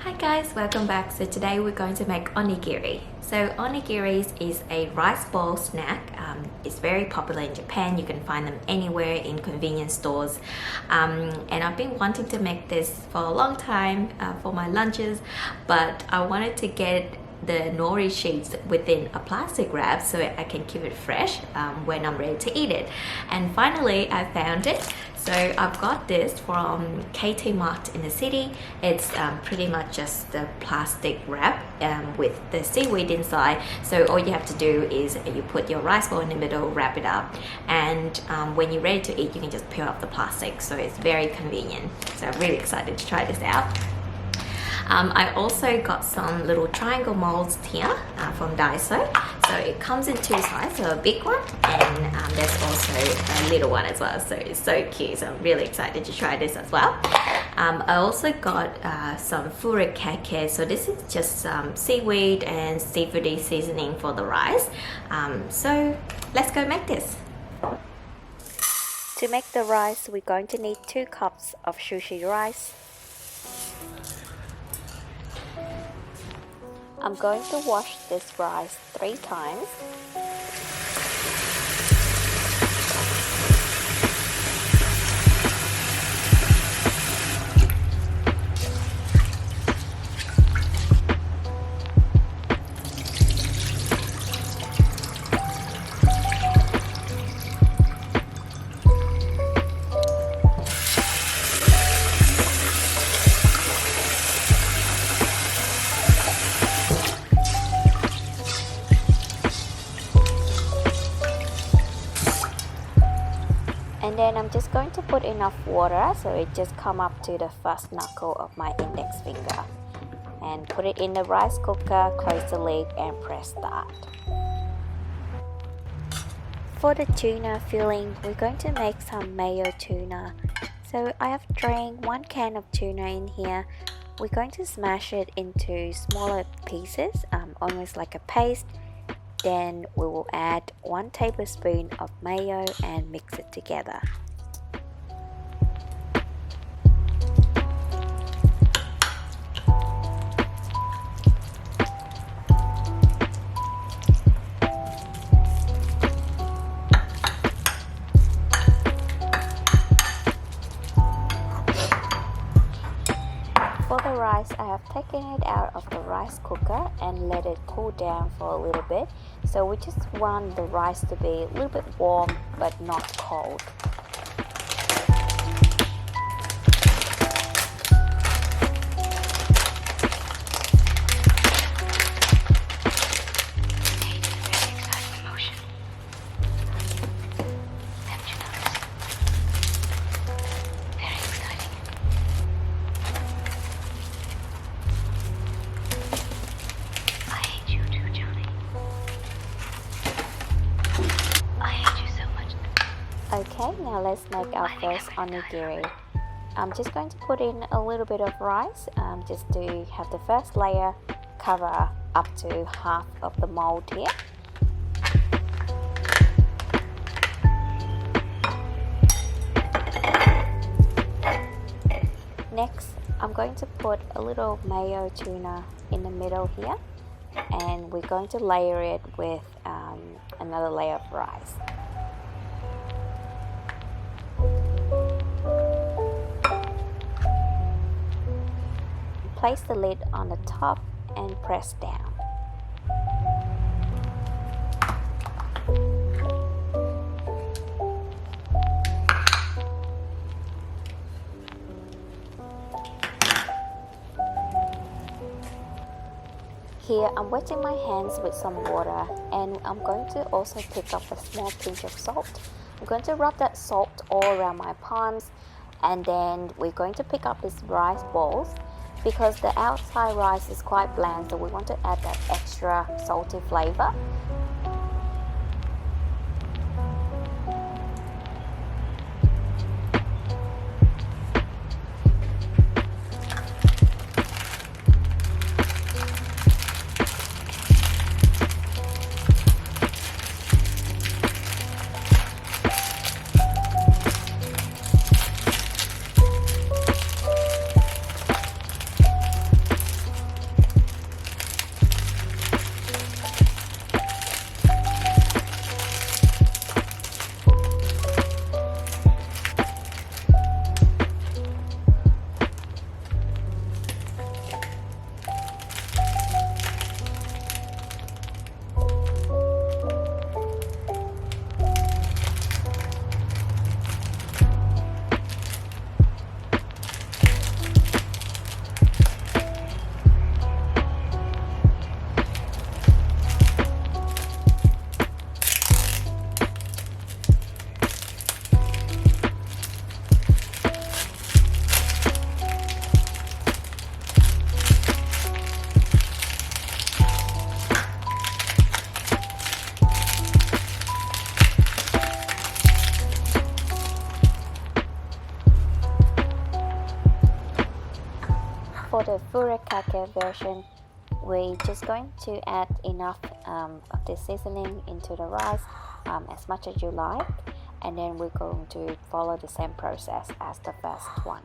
Hi guys, welcome back. So today we're going to make onigiri. So onigiris is a rice ball snack. It's very popular in Japan. You can find them anywhere in convenience stores. And I've been wanting to make this for a long time for my lunches, but I wanted to get the nori sheets within a plastic wrap so I can keep it fresh when I'm ready to eat it. And finally I found it. So I've got this from KT Mart in the city. It's pretty much just the plastic wrap with the seaweed inside. So all you have to do is you put your rice ball in the middle, wrap it up, and when you're ready to eat you can just peel off the plastic. So it's very convenient. So I'm really excited to try this out. I also got some little triangle molds here from Daiso. So it comes in two sizes, so a big one and there's also a little one as well. So it's so cute. So I'm really excited to try this as well. I also got some furikake. So this is just some seaweed and seafoody seasoning for the rice. So let's go make this. To make the rice, we're going to need 2 cups of sushi rice. I'm going to wash this rice 3 times. And then I'm just going to put enough water so it just come up to the first knuckle of my index finger. And put it in the rice cooker, close the lid and press start. For the tuna filling, we're going to make some mayo tuna. So I have drained 1 can of tuna in here. We're going to smash it into smaller pieces, almost like a paste. Then we will add 1 tablespoon of mayo and mix it together. For the rice, I have taken it out of the rice cooker and let it cool down for a little bit. So we just want the rice to be a little bit warm but not cold. Okay, now let's make our first onigiri. I'm just going to put in a little bit of rice just to have the first layer cover up to half of the mold here. Next, I'm going to put a little mayo tuna in the middle here, and we're going to layer it with another layer of rice. Place the lid on the top and press down. Here I'm wetting my hands with some water, and I'm going to also pick up a small pinch of salt. I'm going to rub that salt all around my palms, and then we're going to pick up these rice balls. Because the outside rice is quite bland, so we want to add that extra salty flavor. the furikake version, we're just going to add enough of the seasoning into the rice, as much as you like, and then we're going to follow the same process as the first one.